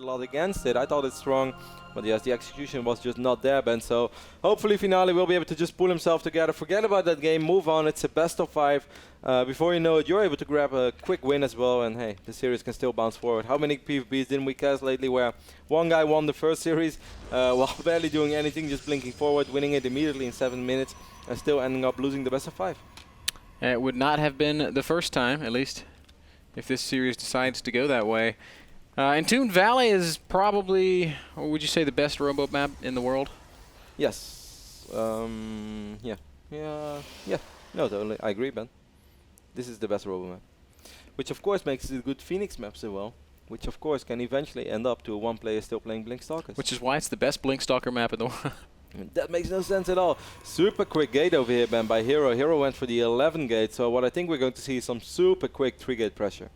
a lot against it. I thought it's strong, but yes, the execution was just not there, Ben. So hopefully Finale will be able to just pull himself together, forget about that game, move on. It's a best of 5. Before you know it, you're able to grab a quick win as well, and hey, the series can still bounce forward. How many PvPs didn't we cast lately where one guy won the first series while barely doing anything, just blinking forward, winning it immediately in 7 minutes, and still ending up losing the best of 5? It would not have been the first time, at least, if this series decides to go that way. Entombed Valley is probably, or would you say, the best robo map in the world? Yes. Yeah. No, totally. I agree, Ben. This is the best robo map. Which, of course, makes it a good Phoenix map as well. Which, of course, can eventually end up to one player still playing Blink Stalkers. Which is why it's the best Blink Stalker map in the world. That makes no sense at all. Super quick gate over here, Ben, by Hero. Hero went for the 11 gate, so what I think we're going to see is some super quick 3-gate pressure.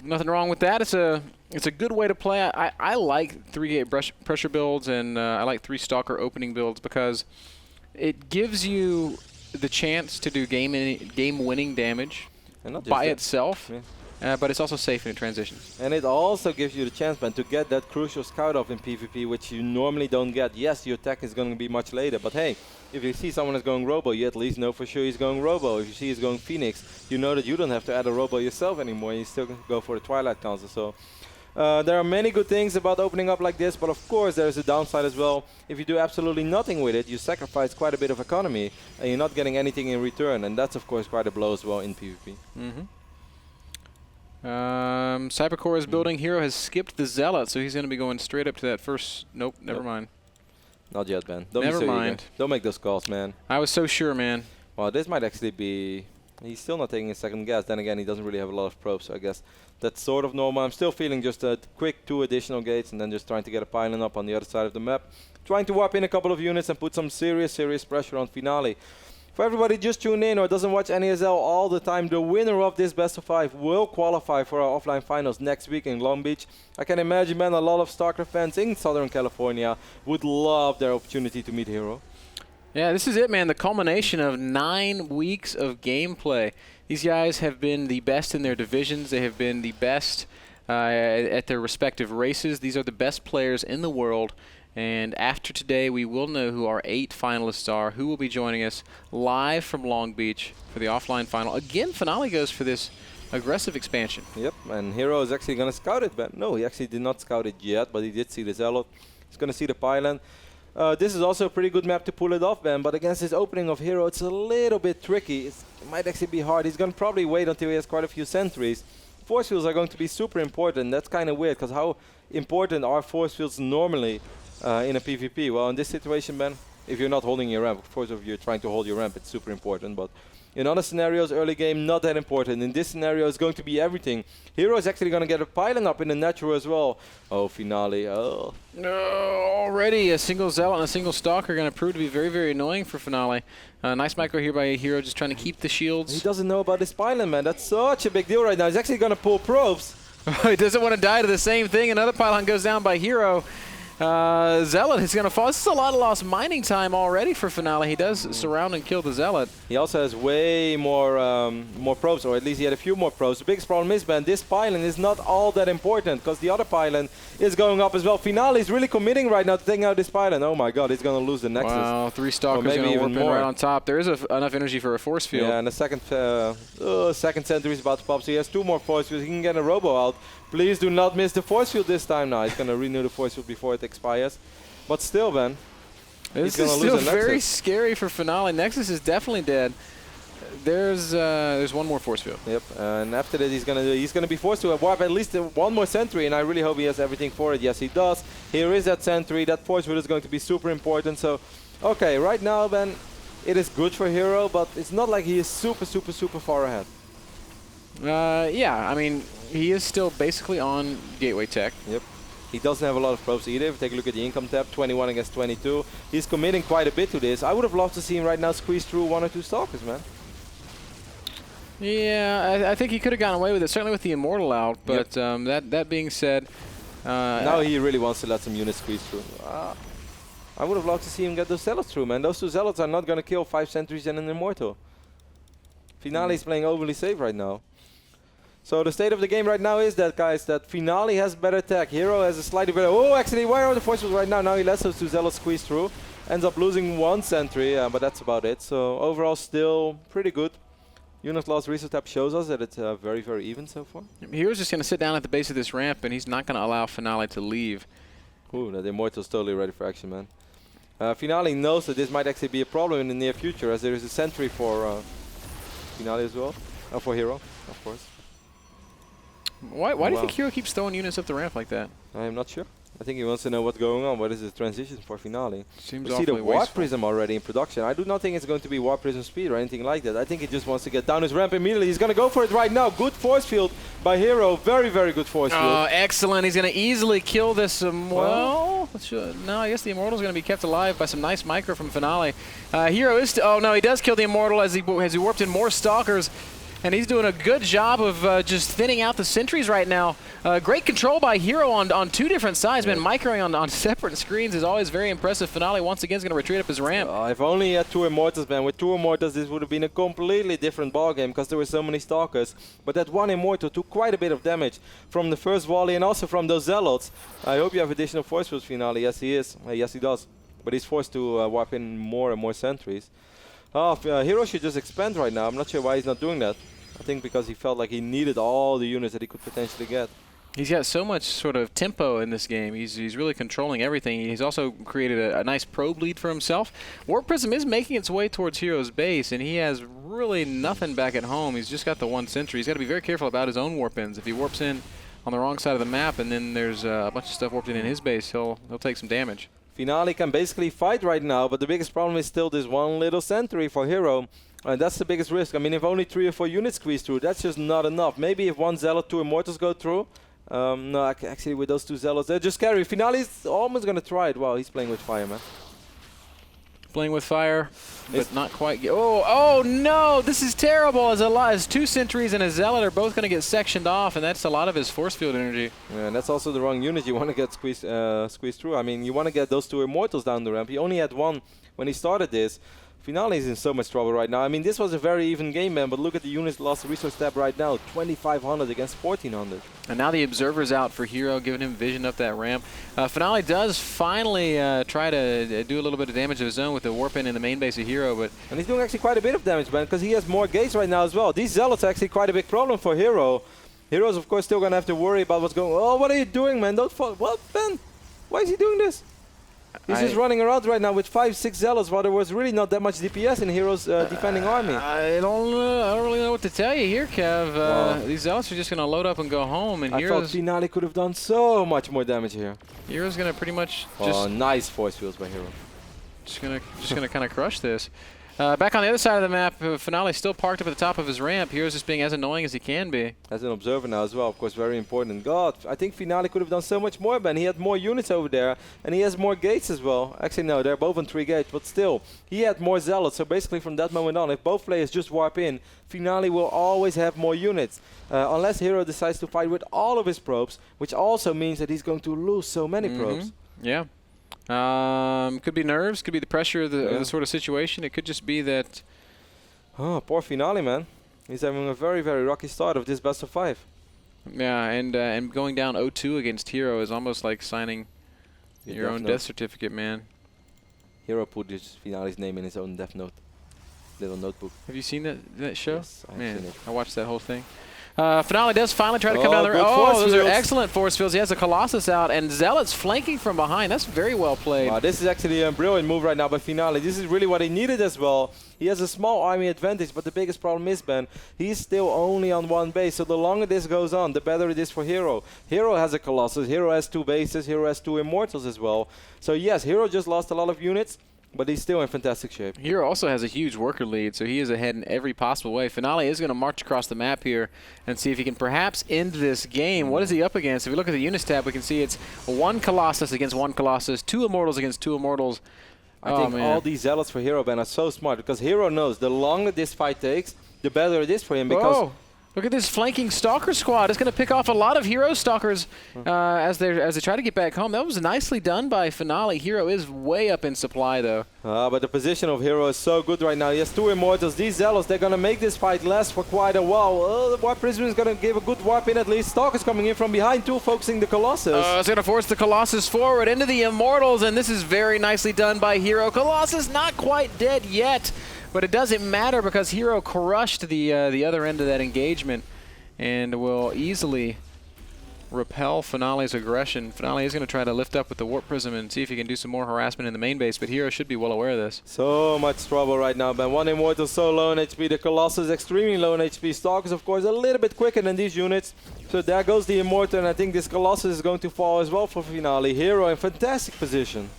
Nothing wrong with that. It's a good way to play. I like 3-gate pressure builds, and I like 3 Stalker opening builds because it gives you the chance to do game-winning damage by itself. Yeah. But it's also safe in transitions. And it also gives you the chance, man, to get that crucial scout off in PvP, which you normally don't get. Yes, your attack is going to be much later, but hey, if you see someone is going Robo, you at least know for sure he's going Robo. If you see he's going Phoenix, you know that you don't have to add a Robo yourself anymore. You still go for the Twilight Council. So there are many good things about opening up like this, but of course there's a downside as well. If you do absolutely nothing with it, you sacrifice quite a bit of economy, and you're not getting anything in return, and that's of course quite a blow as well in PvP. Cybercore is building. Hero has skipped the Zealot, so he's going to be going straight up to that first. Nope, never mind. Not yet, Ben. Don't never be so mind. Eager. Don't make those calls, man. I was so sure, man. Well, this might actually be... He's still not taking a second guess. Then again, he doesn't really have a lot of probes, so I guess that's sort of normal. I'm still feeling just a quick 2 additional gates and then just trying to get a pylon up on the other side of the map. Trying to warp in a couple of units and put some serious pressure on Finale. For everybody just tuned in or doesn't watch NASL all the time, the winner of this best of 5 will qualify for our offline finals next week in Long Beach. I can imagine, man, a lot of StarCraft fans in Southern California would love their opportunity to meet Hero. Yeah, this is it, man. The culmination of 9 weeks of gameplay. These guys have been the best in their divisions. They have been the best at their respective races. These are the best players in the world. And after today, we will know who our 8 finalists are, who will be joining us live from Long Beach for the offline final. Again, Finale goes for this aggressive expansion. Yep, and Hero is actually going to scout it, but no, he actually did not scout it yet, but he did see the Zealot. He's going to see the pylon. This is also a pretty good map to pull it off, Ben, but against this opening of Hero, it's a little bit tricky. It might actually be hard. He's going to probably wait until he has quite a few sentries. Force fields are going to be super important. That's kind of weird, because how important are force fields normally in a PvP? Well, in this situation, Ben, if you're not holding your ramp, of course, if you're trying to hold your ramp, it's super important. But in other scenarios, early game, not that important. In this scenario, it's going to be everything. Hero is actually going to get a pylon up in the natural as well. Oh, Finale. Oh. No, already a single Zealot and a single Stalker are going to prove to be very, very annoying for Finale. Nice micro here by Hero, just trying to keep the shields. He doesn't know about this pylon, man. That's such a big deal right now. He's actually going to pull probes. He doesn't want to die to the same thing. Another pylon goes down by Hero. Zealot is going to fall. This is a lot of lost mining time already for Finale. He does surround and kill the Zealot. He also has way more probes, or at least he had a few more probes. The biggest problem is, Ben, this pylon is not all that important because the other pylon is going up as well. Finale is really committing right now to taking out this pylon. Oh my god, he's going to lose the Nexus. Wow, 3 Stalkers going to warp in right on top. There is enough energy for a force field. Yeah, and the second sentry is about to pop, so he has 2 more force fields. He can get a Robo out. Please do not miss the force field this time now. He's going to renew the force field before it expires. But still, Ben, this is still very scary for Finale. Nexus is definitely dead. There's one more force field. Yep, and after that he's gonna be forced to warp at least 1 more sentry, and I really hope he has everything for it. Yes, he does. Here is that sentry. That force field is going to be super important. So, okay, right now, Ben, it is good for Hero, but it's not like he is super far ahead. Yeah, I mean, he is still basically on gateway tech. Yep. He doesn't have a lot of probes either. If you take a look at the income tab, 21 against 22. He's committing quite a bit to this. I would have loved to see him right now squeeze through 1 or 2 Stalkers, man. Yeah, I think he could have gotten away with it, certainly with the Immortal out. But that being said... now he really wants to let some units squeeze through. I would have loved to see him get those Zealots through, man. Those 2 Zealots are not going to kill 5 sentries and an Immortal. Finale is playing overly safe right now. So the state of the game right now is that, guys, that Finale has better tech. Hero has a slightly better... Oh, actually, where are the force fields right now? Now he lets those two Zealots squeeze through. Ends up losing one sentry, but that's about it. So overall, still pretty good. Unit loss resource tab shows us that it's very, very even so far. Hero's just going to sit down at the base of this ramp, and he's not going to allow Finale to leave. Ooh, that Immortal's totally ready for action, man. Finale knows that this might actually be a problem in the near future, as there is a sentry for Finale as well. For Hero, of course. Why do you think Hero keeps throwing units up the ramp like that? I am not sure. I think he wants to know what's going on. What is the transition for Finale? Seems we see the awfully Warp wasteful. Prism already in production. I do not think it's going to be Warp Prism speed or anything like that. I think he just wants to get down his ramp immediately. He's going to go for it right now. Good force field by Hero. Very, very good force field. Oh, excellent. He's going to easily kill this. Well, no, I guess the Immortal's going to be kept alive by some nice micro from Finale. Hero is... Oh, no, he does kill the Immortal as he warped in more Stalkers. And he's doing a good job of just thinning out the sentries right now. Great control by Hero on two different sides. Man, microing on separate screens is always very impressive. Finale once again is going to retreat up his ramp. If only he had two Immortals, man. With two Immortals, this would have been a completely different ballgame because there were so many Stalkers. But that one Immortal took quite a bit of damage from the first volley and also from those Zealots. I hope you have additional force fields, Finale. Yes, he is. Yes, he does. But he's forced to warp in more and more sentries. Hero should just expand right now. I'm not sure why he's not doing that. I think because he felt like he needed all the units that he could potentially get. He's got so much sort of tempo in this game. He's really controlling everything. He's also created a nice probe lead for himself. Warp Prism is making its way towards Hero's base, and he has really nothing back at home. He's just got the one sentry. He's got to be very careful about his own warp ins. If he warps in on the wrong side of the map and then there's a bunch of stuff warped in his base, he'll take some damage. Finale can basically fight right now, but the biggest problem is still this one little sentry for Hero. And that's the biggest risk. I mean, if only 3 or 4 units squeeze through, that's just not enough. Maybe if one Zealot, 2 Immortals go through. No, actually with those 2 Zealots, they're just scary. Finale's almost going to try it. Wow, he's playing with fire, man. Playing with fire, but not quite. Oh no, this is terrible. As 2 sentries and a Zealot are both going to get sectioned off, and that's a lot of his force field energy. Yeah, and that's also the wrong unit you want to get squeezed through. I mean, you want to get those 2 Immortals down the ramp. He only had 1 when he started this. Finale is in so much trouble right now. I mean, this was a very even game, man, but look at the units lost resource tab right now. 2,500 against 1,400. And now the Observer's out for Hero, giving him vision up that ramp. Finale does finally try to do a little bit of damage of his own with the warp in the main base of Hero, but... And he's doing actually quite a bit of damage, man, because he has more gates right now as well. These Zealots are actually quite a big problem for Hero. Hero's, of course, still going to have to worry about what's going on. Oh, what are you doing, man? Don't fall. What, Ben? Why is he doing this? He's just running around right now with 5, 6 Zealots while there was really not that much DPS in Hero's defending army. I don't really know what to tell you here, Kev. These Zealots are just going to load up and go home. And I thought Finale could have done so much more damage here. Hero's going to pretty much nice force fields by Hero. Just gonna kind of crush this. Back on the other side of the map, Finale still parked up at the top of his ramp. Hero's just being as annoying as he can be. As an observer now as well, of course, very important. God, I think Finale could have done so much more, Ben. He had more units over there, and he has more gates as well. Actually, no, they're both on 3 gates, but still, he had more Zealots. So basically, from that moment on, if both players just warp in, Finale will always have more units. Unless Hero decides to fight with all of his probes, which also means that he's going to lose so many probes. Yeah. Could be nerves, could be the pressure of the sort of situation. It could just be that... Oh, poor Finale, man. He's having a very, very rocky start of this best of 5. Yeah, and going down 0-2 against Hero is almost like signing your own death certificate, man. Hero put his Finale's name in his own death note. Little notebook. Have you seen that show? Yes, I've seen it. I watched that whole thing. Finale does finally try to come down the ramp. Oh, those are excellent force fields. He has a Colossus out, and Zealot's flanking from behind. That's very well played. This is actually a brilliant move right now by Finale. This is really what he needed as well. He has a small army advantage, but the biggest problem is, Ben, he's still only on 1 base. So the longer this goes on, the better it is for Hero. Hero has a Colossus. Hero has 2 bases. Hero has 2 Immortals as well. So yes, Hero just lost a lot of units, but he's still in fantastic shape. Hero also has a huge worker lead, so he is ahead in every possible way. Finale is going to march across the map here and see if he can perhaps end this game. What is he up against? If we look at the units tab, we can see it's 1 Colossus against 1 Colossus, 2 Immortals against 2 Immortals. I think all these Zealots for Hero, Ben, are so smart because Hero knows the longer this fight takes, the better it is for him because Look at this flanking Stalker squad. It's going to pick off a lot of Hero Stalkers as they try to get back home. That was nicely done by Finale. Hero is way up in supply, though. But the position of Hero is so good right now. He has 2 Immortals. These Zealots, they're going to make this fight last for quite a while. The Warp Prism is going to give a good warp in at least. Stalker's coming in from behind too, focusing the Colossus. It's going to force the Colossus forward into the Immortals, and this is very nicely done by Hero. Colossus not quite dead yet. But it doesn't matter because Hero crushed the other end of that engagement and will easily repel Finale's aggression. Finale is going to try to lift up with the Warp Prism and see if he can do some more harassment in the main base, but Hero should be well aware of this. So much trouble right now, man. 1 Immortal so low on HP. The Colossus extremely low on HP. Stalker's, of course, a little bit quicker than these units. So there goes the Immortal, and I think this Colossus is going to fall as well for Finale. Hero in fantastic position.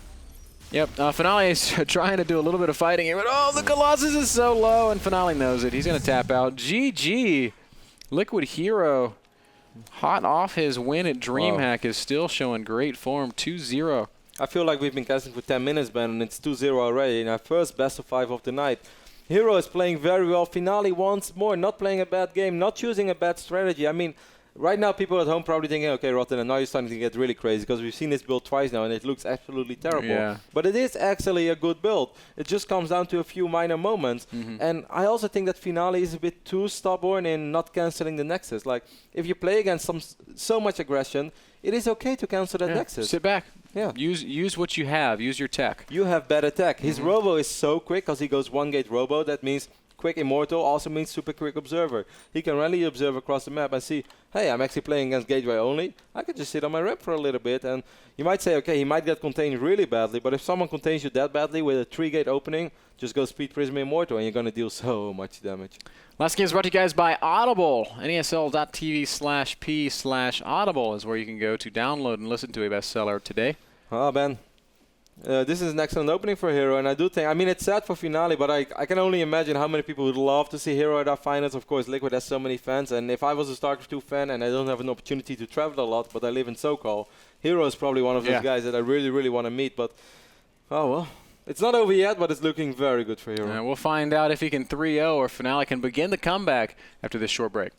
Yep, Finale is trying to do a little bit of fighting here, but oh, the Colossus is so low, and Finale knows it. He's going to tap out. GG. Liquid Hero, hot off his win at DreamHack, is still showing great form, 2-0. I feel like we've been casting for 10 minutes, man, and it's 2-0 already in our first best of 5 of the night. Hero is playing very well. Finale once more, not playing a bad game, not choosing a bad strategy. I mean, right now, people at home probably thinking, okay, RotterdaM, now you're starting to get really crazy because we've seen this build twice now and it looks absolutely terrible. Yeah. But it is actually a good build. It just comes down to a few minor moments. And I also think that Finale is a bit too stubborn in not cancelling the Nexus. Like, if you play against so much aggression, it is okay to cancel that Nexus. Sit back. Yeah. Use what you have. Use your tech. You have better tech. His Robo is so quick because he goes 1-gate Robo. That means quick Immortal also means super quick Observer. He can rally observe across the map and see, hey, I'm actually playing against Gateway only. I could just sit on my ramp for a little bit. And you might say, okay, he might get contained really badly, but if someone contains you that badly with a 3-gate opening, just go Speed Prism Immortal and you're going to deal so much damage. Last game is brought to you guys by Audible. NASL.tv/P/Audible is where you can go to download and listen to a bestseller today. Oh, man. This is an excellent opening for Hero, and I do think, I mean, it's sad for Finale, but I can only imagine how many people would love to see Hero at our finals. Of course, Liquid has so many fans, and if I was a StarCraft 2 fan and I don't have an opportunity to travel a lot, but I live in SoCal, Hero is probably one of those guys that I really, really want to meet, but, oh well. It's not over yet, but it's looking very good for Hero. We'll find out if he can 3-0 or Finale can begin the comeback after this short break.